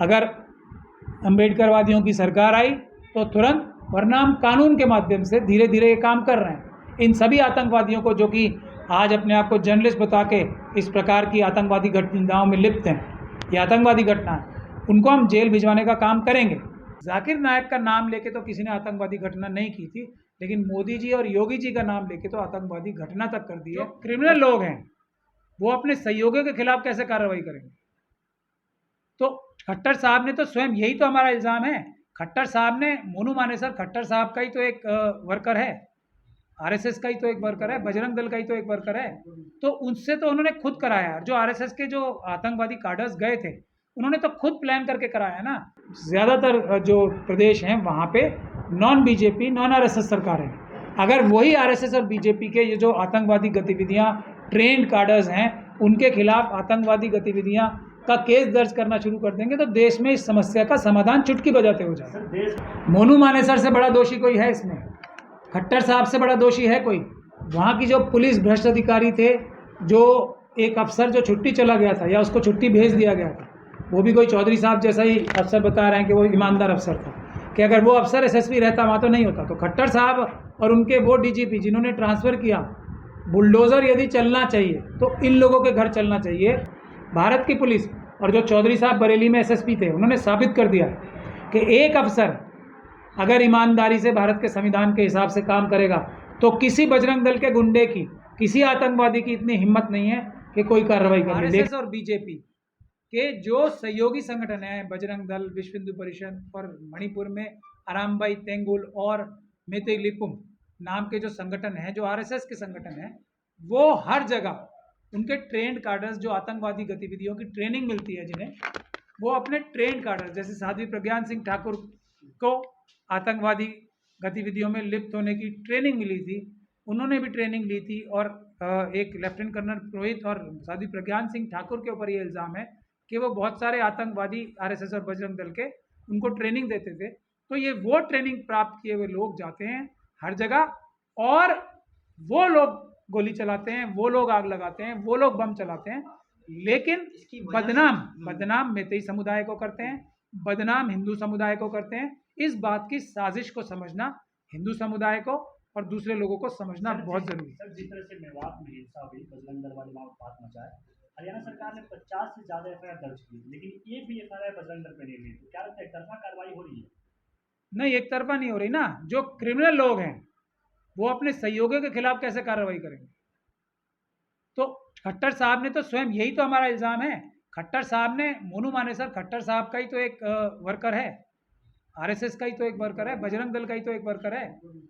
अगर अम्बेडकरवादियों की सरकार आई तो तुरंत, वरना हम कानून के माध्यम से धीरे धीरे ये काम कर रहे हैं। इन सभी आतंकवादियों को, जो कि आज अपने आप को जर्नलिस्ट बता के इस प्रकार की आतंकवादी घटनाओं में लिप्त हैं, ये आतंकवादी घटना है, उनको हम जेल भिजवाने का काम करेंगे। जाकिर नायक का नाम लेके तो किसी ने आतंकवादी घटना नहीं की थी, लेकिन मोदी जी और योगी जी का नाम लेके तो आतंकवादी घटना तक कर दी है। क्रिमिनल लोग हैं, वो अपने सहयोगियों के खिलाफ कैसे कार्रवाई करेंगे? तो खट्टर साहब ने तो स्वयं, यही तो हमारा इल्ज़ाम है, खट्टर साहब ने, मोनू मानेसर खट्टर साहब का ही तो एक वर्कर है, आरएसएस का ही तो एक वर्कर है, बजरंग दल का ही तो एक वर्कर है। तो उनसे तो उन्होंने खुद कराया। जो आरएसएस के जो आतंकवादी काडर्स गए थे, उन्होंने तो खुद प्लान करके कराया ना। ज़्यादातर जो प्रदेश हैं वहाँ पे नॉन बीजेपी, नॉन आरएसएस सरकार है। अगर वही आरएसएस और बीजेपी के ये जो आतंकवादी गतिविधियाँ, ट्रेंड काडर्स हैं, उनके खिलाफ आतंकवादी गतिविधियाँ का केस दर्ज करना शुरू कर देंगे तो देश में इस समस्या का समाधान चुटकी बजाते हो जाएगा। मोनू मानेसर से बड़ा दोषी कोई है इसमें? खट्टर साहब से बड़ा दोषी है कोई? वहाँ की जो पुलिस भ्रष्ट अधिकारी थे, जो एक अफसर जो छुट्टी चला गया था या उसको छुट्टी भेज दिया गया था, वो भी कोई चौधरी साहब जैसा ही अफसर बता रहे हैं कि वो ईमानदार अफसर था, कि अगर वो अफसर एसएसपी रहता वहाँ तो नहीं होता। तो खट्टर साहब और उनके वो डीजीपी जिन्होंने ट्रांसफ़र किया, बुलडोज़र यदि चलना चाहिए तो इन लोगों के घर चलना चाहिए। भारत की पुलिस और जो चौधरी साहब बरेली में एसएसपी थे, उन्होंने साबित कर दिया कि एक अफसर अगर ईमानदारी से भारत के संविधान के हिसाब से काम करेगा तो किसी बजरंग दल के गुंडे की, किसी आतंकवादी की इतनी हिम्मत नहीं है कि कोई कार्रवाई करे। आरएसएस और बीजेपी के जो सहयोगी संगठन हैं, बजरंग दल, विश्व हिंदू परिषद और मणिपुर में अरामबाई तेंगुल और मेते लिपुम नाम के जो संगठन हैं, जो आरएसएस के संगठन हैं, वो हर जगह उनके ट्रेंड कार्डर्स, जो आतंकवादी गतिविधियों की ट्रेनिंग मिलती है जिन्हें, वो अपने ट्रेंड कार्डर्स, जैसे साध्वी प्रज्ञान सिंह ठाकुर को आतंकवादी गतिविधियों में लिप्त होने की ट्रेनिंग मिली थी, उन्होंने भी ट्रेनिंग ली थी। और एक लेफ्टिनेंट कर्नल पुरोहित और साध्वी प्रज्ञान सिंह ठाकुर के ऊपर ये इल्ज़ाम है कि वो बहुत सारे आतंकवादी आरएसएस और बजरंग दल के उनको ट्रेनिंग देते थे। तो ये वो ट्रेनिंग प्राप्त किए हुए लोग जाते हैं हर जगह, और वो लोग गोली चलाते हैं, वो लोग आग लगाते हैं, वो लोग बम चलाते हैं, लेकिन बदनाम मेतेई समुदाय को करते हैं, बदनाम हिंदू समुदाय को करते हैं। इस बात की साजिश को समझना हिंदू समुदाय को और दूसरे लोगों को समझना बहुत जरूरी है। सर, जिस तरह से मेवात में हिंसा हुई, बजरंग दल वाले बात मचाए, हरियाणा सरकार ने 50 से ज़्यादा एफआईआर दर्ज की, लेकिन एक भी एफआईआर बजरंग दल पे नहीं हुई। तो क्या लगता है एक तरफा कार्रवाई हो रही है? नहीं, एक तरफा नहीं हो रही ना। जो क्रिमिनल लोग हैं वो अपने सहयोगियों के खिलाफ कैसे कार्रवाई करेंगे? तो खट्टर साहब ने तो स्वयं, यही तो हमारा इल्ज़ाम है, खट्टर साहब ने, मोनू मानेसर खट्टर साहब का ही तो एक वर्कर है, आरएसएस का ही तो एक वर्कर है, बजरंग दल का ही तो एक वर्कर है।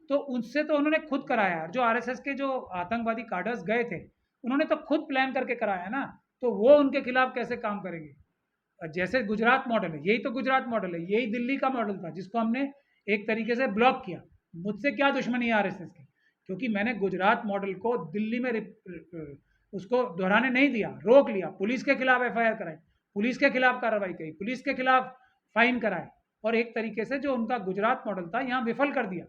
तो उनसे तो उन्होंने खुद कराया। जो आरएसएस के जो आतंकवादी काडर्स गए थे, उन्होंने तो खुद प्लान करके कराया ना। तो वो उनके खिलाफ कैसे काम करेंगे? जैसे गुजरात मॉडल है, यही तो गुजरात मॉडल है, यही दिल्ली का मॉडल था जिसको हमने एक तरीके से ब्लॉक किया। मुझसे क्या दुश्मनी है आरएसएस की? क्योंकि मैंने गुजरात मॉडल को दिल्ली में उसको दोहराने नहीं दिया, रोक लिया, पुलिस के खिलाफ एफआईआर कराई, पुलिस के खिलाफ कार्रवाई की, पुलिस के खिलाफ फाइन कराए, और एक तरीके से जो उनका गुजरात मॉडल था यहाँ विफल कर दिया।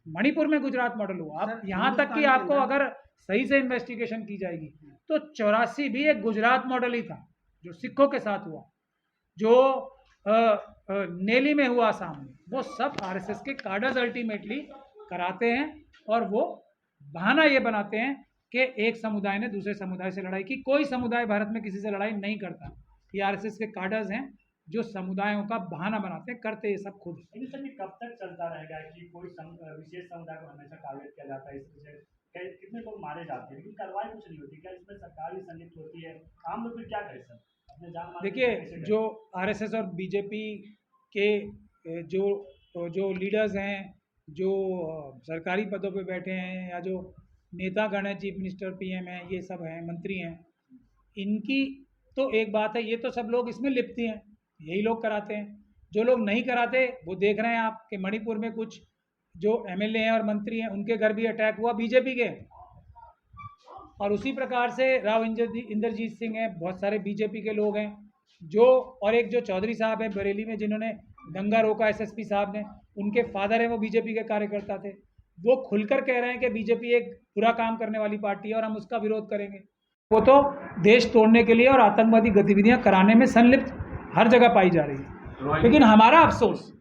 मणिपुर में गुजरात मॉडल हुआ। अब यहाँ तक कि आपको अगर सही से इन्वेस्टिगेशन की जाएगी तो 84 भी एक गुजरात मॉडल ही था, जो सिखों के साथ हुआ, जो नेली में हुआ सामने, वो सब आरएसएस के काडर्स अल्टीमेटली कराते हैं। और वो बहाना ये बनाते हैं कि एक समुदाय ने दूसरे समुदाय से लड़ाई की। कोई समुदाय भारत में किसी से लड़ाई नहीं करता। ये आरएसएस के काडर्स हैं जो समुदायों का बहाना बनाते हैं, करते ये सब खुद। इन सब में कब तक चलता रहेगा कि कोई विशेष समुदाय को हमेशा टारगेट किया जाता है, इस वजह से कितने लोग मारे जाते हैं लेकिन कार्रवाई कुछ नहीं होती? क्या इसमें सरकार भी संलिप्त होती है? आम लोग फिर क्या करें सर? अपने जान माल देखिए, जो आरएसएस और बीजेपी के जो लीडर्स हैं, जो सरकारी पदों पे बैठे हैं, या जो नेतागण हैं, चीफ मिनिस्टर, पीएम हैं, ये सब हैं, मंत्री हैं, इनकी तो एक बात है, ये तो सब लोग इसमें लिप्त हैं, यही लोग कराते हैं। जो लोग नहीं कराते वो देख रहे हैं आप कि मणिपुर में कुछ जो एमएलए हैं और मंत्री हैं, उनके घर भी अटैक हुआ बीजेपी के। और उसी प्रकार से राव इंद्रजीत सिंह हैं, बहुत सारे बीजेपी के लोग हैं जो, और एक जो चौधरी साहब हैं बरेली में जिन्होंने दंगा रोका, एसएसपी साहब ने, उनके फादर हैं, वो बीजेपी के कार्यकर्ता थे। वो खुलकर कह रहे हैं कि बीजेपी एक बुरा काम करने वाली पार्टी है और हम उसका विरोध करेंगे। वो तो देश तोड़ने के लिए और आतंकवादी गतिविधियां कराने में संलिप्त हर जगह पाई जा रही है। लेकिन हमारा अफसोस,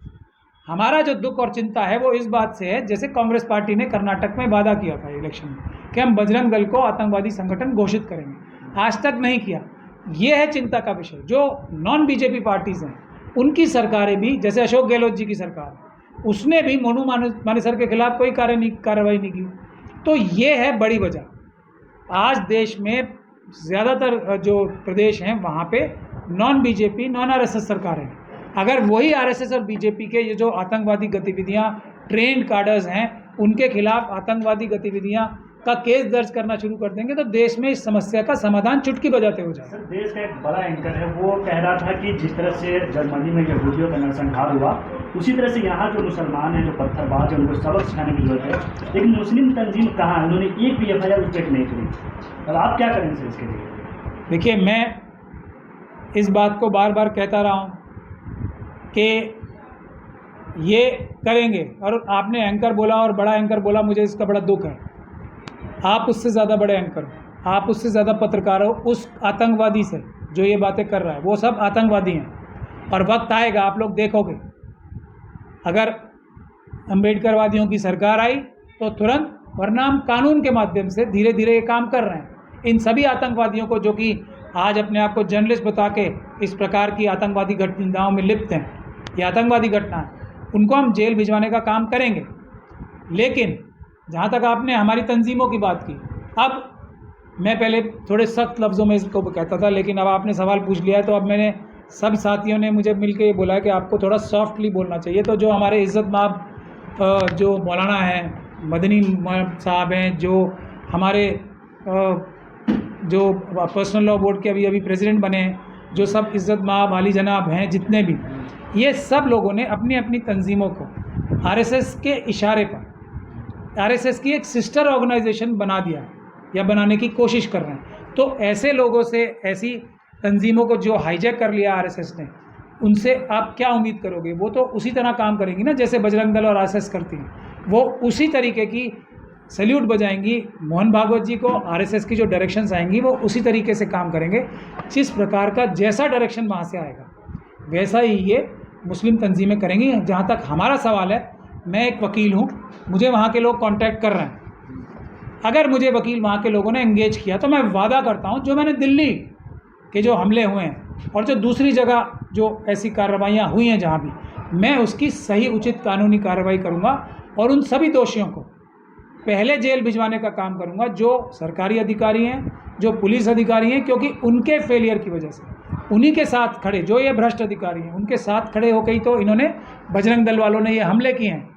हमारा जो दुख और चिंता है वो इस बात से है, जैसे कांग्रेस पार्टी ने कर्नाटक में वादा किया था इलेक्शन में कि हम बजरंग दल को आतंकवादी संगठन घोषित करेंगे, आज तक नहीं किया। ये है चिंता का विषय। जो नॉन बीजेपी पार्टीज़ हैं उनकी सरकारें भी, जैसे अशोक गहलोत जी की सरकार, उसने भी मोनू मानेसर के खिलाफ कोई कार्रवाई नहीं की। तो ये है बड़ी वजह। आज देश में ज़्यादातर जो प्रदेश हैं वहाँ पे नॉन बीजेपी, नॉन आरएसएस सरकारें हैं। अगर वही आरएसएस और बीजेपी के ये जो आतंकवादी गतिविधियाँ, ट्रेंड कार्डर्स हैं, उनके खिलाफ आतंकवादी गतिविधियाँ का केस दर्ज करना शुरू कर देंगे तो देश में इस समस्या का समाधान चुटकी बजाते हो जाएगा। सर, देश का एक बड़ा एंकर है, वो कह रहा था कि जिस तरह से जर्मनी में यहूदियों का नरसंहार हुआ, उसी तरह से यहाँ जो मुसलमान हैं, जो पत्थरबाज हैं, उनको सबक सिखाने की जरूरत है। लेकिन मुस्लिम तंजीम कहाँ है? उन्होंने एक भी FIR उस पर नहीं करी। और आप क्या करेंगे सर इसके लिए? देखिए, मैं इस बात को बार बार कहता रहा हूँ कि ये करेंगे, और आपने एंकर बोला और बड़ा एंकर बोला, मुझे इसका बड़ा दुख है। आप उससे ज़्यादा बड़े एंकर हो, आप उससे ज़्यादा पत्रकार हो। उस आतंकवादी से जो ये बातें कर रहा है वो सब आतंकवादी हैं, और वक्त आएगा आप लोग देखोगे, अगर अम्बेडकरवादियों की सरकार आई तो तुरंत, वरना हम कानून के माध्यम से धीरे धीरे ये काम कर रहे हैं। इन सभी आतंकवादियों को, जो कि आज अपने आप को जर्नलिस्ट बता के इस प्रकार की आतंकवादी घटनाओं में लिप्त हैं, ये आतंकवादी घटना है, उनको हम जेल भिजवाने का काम करेंगे। लेकिन जहाँ तक आपने हमारी तंजीमों की बात की, अब मैं पहले थोड़े सख्त लफ्ज़ों में इसको कहता था, लेकिन अब आपने सवाल पूछ लिया है तो अब मैंने, सब साथियों ने मुझे मिलकर ये बोला है कि आपको थोड़ा सॉफ्टली बोलना चाहिए। तो जो हमारे इज़्ज़त माब जो मौलाना हैं, मदनी साहब हैं, जो हमारे जो पर्सनल लॉ बोर्ड के अभी प्रेसिडेंट बने हैं, जो सब इज़्ज़त माब वाली जनाब हैं, जितने भी, ये सब लोगों ने अपनी अपनी तंजीमों को आरएसएस के इशारे पर, आरएसएस की एक सिस्टर ऑर्गेनाइजेशन बना दिया है या बनाने की कोशिश कर रहे हैं। तो ऐसे लोगों से, ऐसी तंजीमों को जो हाईजैक कर लिया आरएसएस ने, उनसे आप क्या उम्मीद करोगे? वो तो उसी तरह काम करेंगी ना जैसे बजरंग दल और आरएसएस करती हैं। वो उसी तरीके की सैल्यूट बजाएंगी। मोहन भागवत जी को आरएसएस की जो डायरेक्शंस आएंगी वो उसी तरीके से काम करेंगे। जिस प्रकार का जैसा डायरेक्शन वहाँ से आएगा वैसा ही ये मुस्लिम तंजीमें करेंगी। जहाँ तक हमारा सवाल है, मैं एक वकील हूँ, मुझे वहाँ के लोग कांटेक्ट कर रहे हैं। अगर मुझे वकील वहाँ के लोगों ने एंगेज किया तो मैं वादा करता हूँ, जो मैंने दिल्ली के जो हमले हुए हैं और जो दूसरी जगह जो ऐसी कार्रवाइयाँ हुई हैं जहाँ भी, मैं उसकी सही उचित कानूनी कार्रवाई करूँगा और उन सभी दोषियों को पहले जेल भिजवाने का काम करूँगा, जो सरकारी अधिकारी हैं, जो पुलिस अधिकारी हैं, क्योंकि उनके फेलियर की वजह से, उन्हीं के साथ खड़े, जो ये भ्रष्ट अधिकारी हैं, उनके साथ खड़े हो गई तो इन्होंने, बजरंग दल वालों ने ये हमले किए हैं।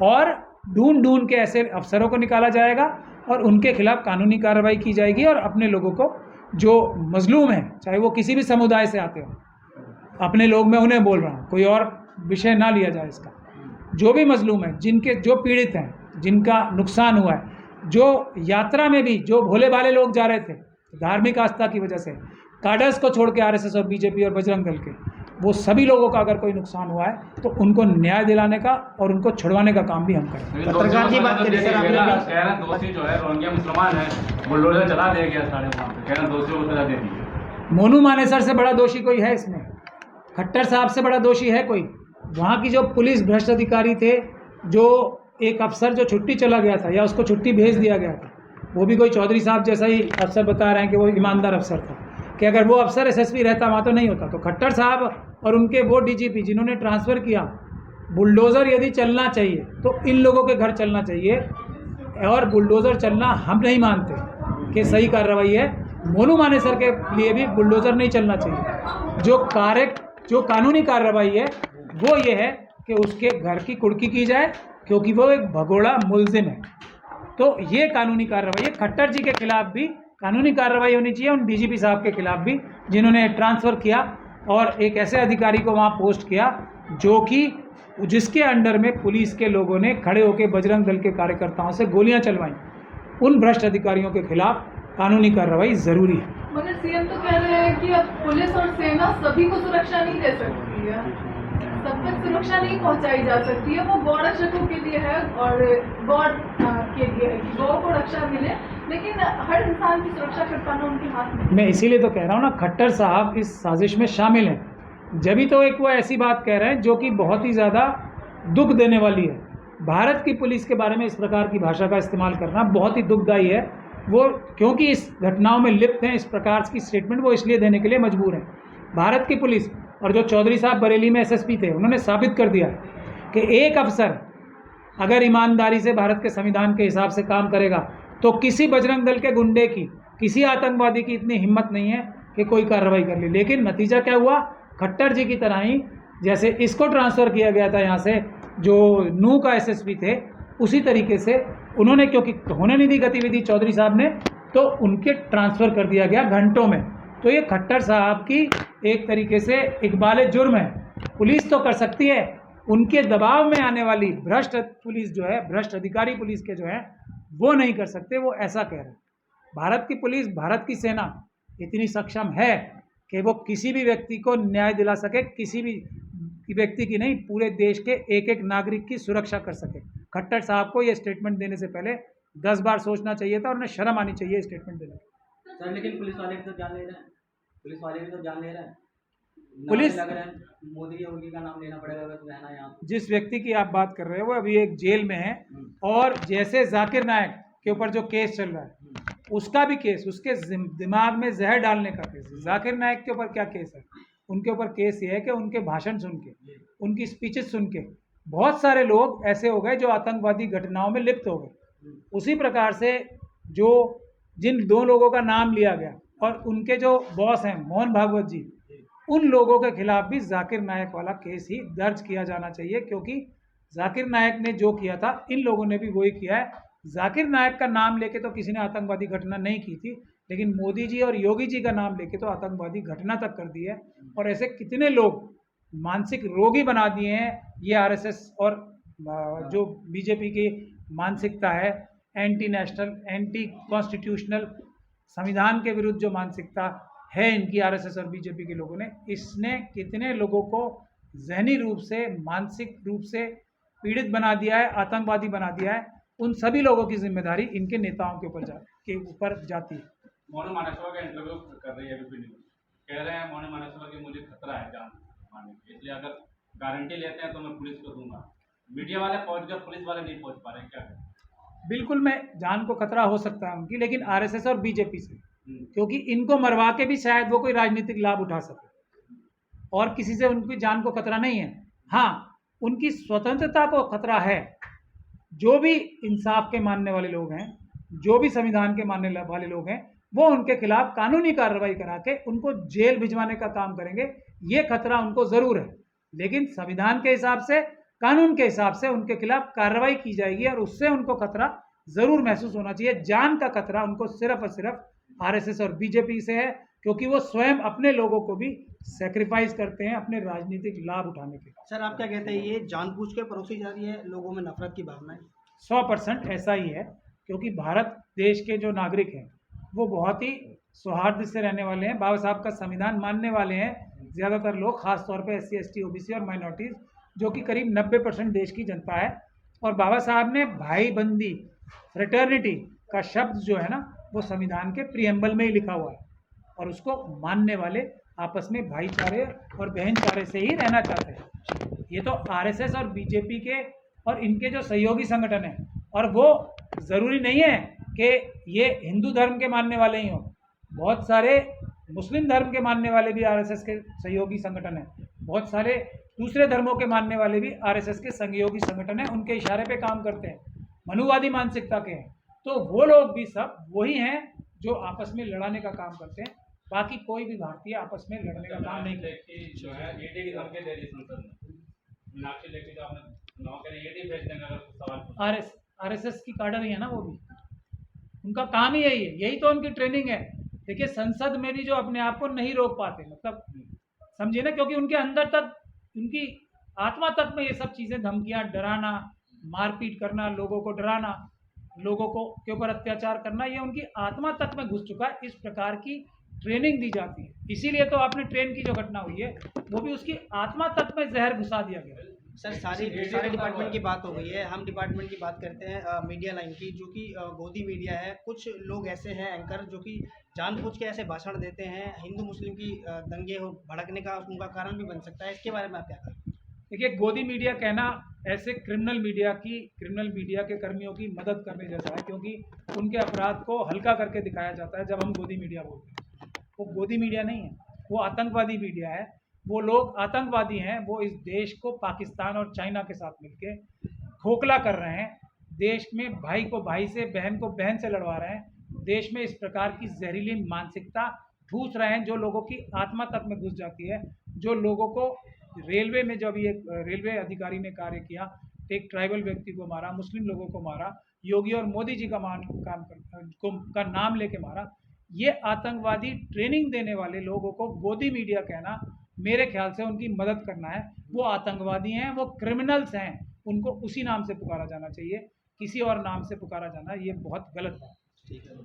और ढूंढ के ऐसे अफसरों को निकाला जाएगा और उनके खिलाफ कानूनी कार्रवाई की जाएगी। और अपने लोगों को, जो मजलूम हैं, चाहे वो किसी भी समुदाय से आते हो, अपने लोग, मैं उन्हें बोल रहा हूँ, कोई और विषय ना लिया जाए इसका, जो भी मजलूम हैं, जिनके, जो पीड़ित हैं, जिनका नुकसान हुआ है, जो यात्रा में भी जो भोले भाले लोग जा रहे थे धार्मिक आस्था की वजह से, कार्डर्स को छोड़ के आरएसएस और बीजेपी और बजरंग दल के, वो सभी लोगों का अगर कोई नुकसान हुआ है तो उनको न्याय दिलाने का और उनको छुड़वाने का काम भी हम करें। पत्रकार की बात करें सर, आपने दोषी जो है रोहिंग्या मुसलमान है, बुलडोजर चला दिया गया सारे वहाँ पे, कह रहे दोषियों को सजा दे दी। मोनू मानेसर से बड़ा दोषी कोई है इसमें? खट्टर साहब से बड़ा दोषी है कोई? वहाँ की जो पुलिस भ्रष्ट अधिकारी थे, जो एक अफसर जो छुट्टी चला गया था या उसको छुट्टी भेज दिया गया था, वो भी कोई चौधरी साहब जैसा ही अफसर बता रहे हैं कि वो ईमानदार अफसर था, कि अगर वो अफसर एसएसपी रहता वहाँ तो नहीं होता। तो खट्टर साहब और उनके वो डीजीपी जिन्होंने ट्रांसफ़र किया, बुलडोज़र यदि चलना चाहिए तो इन लोगों के घर चलना चाहिए, और बुलडोज़र चलना हम नहीं मानते कि सही कार्रवाई है। मोनू मानेसर के लिए भी बुलडोज़र नहीं चलना चाहिए। जो कानूनी कार्रवाई है वो ये है कि उसके घर की कुर्की की जाए, क्योंकि वो एक भगोड़ा मुलजिम है। तो ये कानूनी कार्रवाई है। खट्टर जी के खिलाफ भी कानूनी कार्रवाई होनी चाहिए, उन डीजीपी साहब के खिलाफ भी जिन्होंने ट्रांसफ़र किया और एक ऐसे अधिकारी को वहाँ पोस्ट किया जो कि जिसके अंडर में पुलिस के लोगों ने खड़े होकर बजरंग दल के कार्यकर्ताओं से गोलियां चलवाईं। उन भ्रष्ट अधिकारियों के खिलाफ कानूनी कार्रवाई ज़रूरी है। मगर सीएम तो कह रहे हैं कि अब पुलिस और सेना सभी को सुरक्षा नहीं दे सकती है, सब तक सुरक्षा नहीं पहुंचाई जा सकती है। वो गौ रक्षकों के लिए है और गौ के लिए है कि गौ को रक्षा मिले, लेकिन हर इंसान की सुरक्षा कर पाना उनके हाथ में। मैं इसीलिए तो कह रहा हूँ ना, खट्टर साहब इस साजिश में शामिल हैं। जब ही तो एक वो ऐसी बात कह रहे हैं जो कि बहुत ही ज़्यादा दुख देने वाली है। भारत की पुलिस के बारे में इस प्रकार की भाषा का इस्तेमाल करना बहुत ही दुखदायी है। वो क्योंकि इस घटनाओं में लिप्त हैं, इस प्रकार की स्टेटमेंट वो इसलिए देने के लिए मजबूर हैं। भारत की पुलिस और जो चौधरी साहब बरेली में एसएसपी थे, उन्होंने साबित कर दिया कि एक अफसर अगर ईमानदारी से भारत के संविधान के हिसाब से काम करेगा तो किसी बजरंग दल के गुंडे की, किसी आतंकवादी की इतनी हिम्मत नहीं है कि कोई कार्रवाई कर ले। लेकिन नतीजा क्या हुआ? खट्टर जी की तरह ही जैसे इसको ट्रांसफ़र किया गया था यहाँ से, जो नू का एसएसपी थे, उसी तरीके से उन्होंने, क्योंकि होने नहीं दी गतिविधि चौधरी साहब ने, तो उनके ट्रांसफ़र कर दिया गया घंटों में। तो ये खट्टर साहब की एक तरीके से इकबाल जुर्म है। पुलिस तो कर सकती है, उनके दबाव में आने वाली भ्रष्ट पुलिस जो है, भ्रष्ट अधिकारी पुलिस के जो है, वो नहीं कर सकते। वो ऐसा कह रहे हैं। भारत की पुलिस, भारत की सेना इतनी सक्षम है कि वो किसी भी व्यक्ति को न्याय दिला सके, किसी भी व्यक्ति की नहीं, पूरे देश के एक एक नागरिक की सुरक्षा कर सके। खट्टर साहब को ये स्टेटमेंट देने से पहले 10 बार सोचना चाहिए था और उन्हें शर्म आनी चाहिए स्टेटमेंट देने की। सर लेकिन पुलिस वाले भी तो जान ले रहे हैं, पुलिस वाले भी तो जान ले रहे हैं, पुलिस लग रहा है मोदी योगी का नाम लेना पड़ेगा अगर रहना यहाँ। जिस व्यक्ति की आप बात कर रहे हो वो अभी एक जेल में है, और जैसे जाकिर नायक के ऊपर जो केस चल रहा है, उसका भी केस, उसके दिमाग में जहर डालने का केस है। जाकिर नायक के ऊपर क्या केस है? उनके ऊपर केस ये है कि उनके भाषण सुन के, उनकी स्पीचेस सुन के बहुत सारे लोग ऐसे हो गए जो आतंकवादी घटनाओं में लिप्त हो गए। उसी प्रकार से जो जिन 2 लोगों का नाम लिया गया और उनके जो बॉस हैं मोहन भागवत जी, उन लोगों के खिलाफ भी जाकिर नायक वाला केस ही दर्ज किया जाना चाहिए, क्योंकि जाकिर नायक ने जो किया था इन लोगों ने भी वही किया है। जाकिर नायक का नाम लेके तो किसी ने आतंकवादी घटना नहीं की थी, लेकिन मोदी जी और योगी जी का नाम लेके तो आतंकवादी घटना तक कर दी है। और ऐसे कितने लोग मानसिक रोगी बना दिए हैं ये आरएसएस और जो बीजेपी की मानसिकता है, एंटी नेशनल, एंटी कॉन्स्टिट्यूशनल, संविधान के विरुद्ध जो मानसिकता है इनकी, आरएसएस और बीजेपी के लोगों ने, इसने कितने लोगों को जहनी रूप से, मानसिक रूप से पीड़ित बना दिया है, आतंकवादी बना दिया है। उन सभी लोगों की जिम्मेदारी इनके नेताओं के ऊपर जाती है। मोहन मानेसर का इंटरव्यू कर रही है अभी न्यूज़, कह रहे हैं मोहन मानेसर कि मुझे खतरा है जान मारने की, इसलिए अगर गारंटी लेते हैं तो मैं पुलिस को दूंगा। मीडिया वाले पहुंच गए, पुलिस वाले नहीं पहुंच पा रहे, क्या करें? बिल्कुल, मैं जान को खतरा हो सकता है उनकी, लेकिन आरएसएस और बीजेपी से, क्योंकि इनको मरवा के भी शायद वो कोई राजनीतिक लाभ उठा सके, और किसी से उनकी जान को खतरा नहीं है। हाँ, उनकी स्वतंत्रता को खतरा है। जो भी इंसाफ के मानने वाले लोग हैं, जो भी संविधान के मानने वाले लोग हैं, वो उनके खिलाफ कानूनी कार्रवाई करा के उनको जेल भिजवाने का काम करेंगे। ये खतरा उनको ज़रूर है, लेकिन संविधान के हिसाब से, कानून के हिसाब से उनके खिलाफ कार्रवाई की जाएगी और उससे उनको खतरा ज़रूर महसूस होना चाहिए। जान का खतरा उनको सिर्फ और सिर्फ आरएसएस और बीजेपी से है, क्योंकि वो स्वयं अपने लोगों को भी सेक्रीफाइस करते हैं अपने राजनीतिक लाभ उठाने के। सर आप क्या कहते हैं, ये जानबूझ के परोसी जा रही है लोगों में नफरत की भावनाएं? 100% ऐसा ही है, क्योंकि भारत देश के जो नागरिक हैं वो बहुत ही सौहार्द से रहने वाले हैं, बाबा साहब का संविधान मानने वाले हैं। ज़्यादातर लोग, खास तौर पे SC ST OBC और माइनॉरिटीज़, जो कि करीब 90% देश की जनता है। और बाबा साहब ने भाई बंदी, फ्रेटर्निटी का शब्द जो है ना, वो संविधान के प्रीएम्बल में ही लिखा हुआ है, और उसको मानने वाले आपस में भाईचारे और बहनचारे से ही रहना चाहते हैं। ये तो आरएसएस और बीजेपी के और इनके जो सहयोगी संगठन हैं, और वो ज़रूरी नहीं है कि ये हिंदू धर्म के मानने वाले ही हों, बहुत सारे मुस्लिम धर्म के मानने वाले भी आरएसएस के सहयोगी संगठन हैं, बहुत सारे दूसरे धर्मों के मानने वाले भी आरएसएस के सहयोगी संगठन हैं, उनके इशारे पे काम करते हैं, मनुवादी मानसिकता के हैं। तो वो लोग भी सब वही हैं जो आपस में लड़ाने का काम करते हैं। बाकी कोई भी भारतीय आपस में लड़ने का काम नहीं करते। जो है ईडी की धमकी दे रही संसद में, मीनाक्षी लेखी जो आपने चुनाव के लिए ईडी भेज देंगे अगर सवाल आरएसएस की काडर ही है ना, वो भी उनका काम ही यही है, यही तो उनकी ट्रेनिंग है। देखिए, संसद में भी जो अपने आप को नहीं रोक पाते, मतलब समझिए ना, क्योंकि उनके अंदर तक, उनकी आत्मा तक में ये सब चीज़ें, धमकियाँ, डराना, मारपीट करना, लोगों को डराना, लोगों को के ऊपर अत्याचार करना, ये उनकी आत्मा तक में घुस चुका है। इस प्रकार की ट्रेनिंग दी जाती है, इसीलिए तो आपने ट्रेन की जो घटना हुई है वो भी उसकी आत्मा तक में जहर घुसा दिया गया। सर सारे डिपार्टमेंट की बात हो गई है, हम डिपार्टमेंट की बात करते हैं मीडिया लाइन की, जो कि गोदी मीडिया है। कुछ लोग ऐसे हैं एंकर जो कि जानबूझ के ऐसे भाषण देते हैं, हिंदू मुस्लिम की दंगे और भड़कने का उनका कारण भी बन सकता है। इसके बारे में आप क्या कहें? देखिए, गोदी मीडिया कहना ऐसे क्रिमिनल मीडिया के कर्मियों की मदद करने जैसा है, क्योंकि उनके अपराध को हल्का करके दिखाया जाता है जब हम गोदी मीडिया बोलते हैं। वो गोदी मीडिया नहीं है, वो आतंकवादी मीडिया है। वो लोग आतंकवादी हैं, वो इस देश को पाकिस्तान और चाइना के साथ मिलके खोखला कर रहे हैं। देश में भाई को भाई से, बहन को बहन से लड़वा रहे हैं। देश में इस प्रकार की जहरीली मानसिकता ठूस रहे हैं जो लोगों की आत्मा तक में घुस जाती है। जो लोगों को रेलवे में, जब ये रेलवे अधिकारी ने कार्य किया, एक ट्राइबल व्यक्ति को मारा, मुस्लिम लोगों को मारा, योगी और मोदी जी का नाम लेके मारा। ये आतंकवादी ट्रेनिंग देने वाले लोगों को गोदी मीडिया कहना, मेरे ख्याल से उनकी मदद करना है। वो आतंकवादी हैं, वो क्रिमिनल्स हैं, उनको उसी नाम से पुकारा जाना चाहिए। किसी और नाम से पुकारा जाना ये बहुत गलत बात है। ठीक है।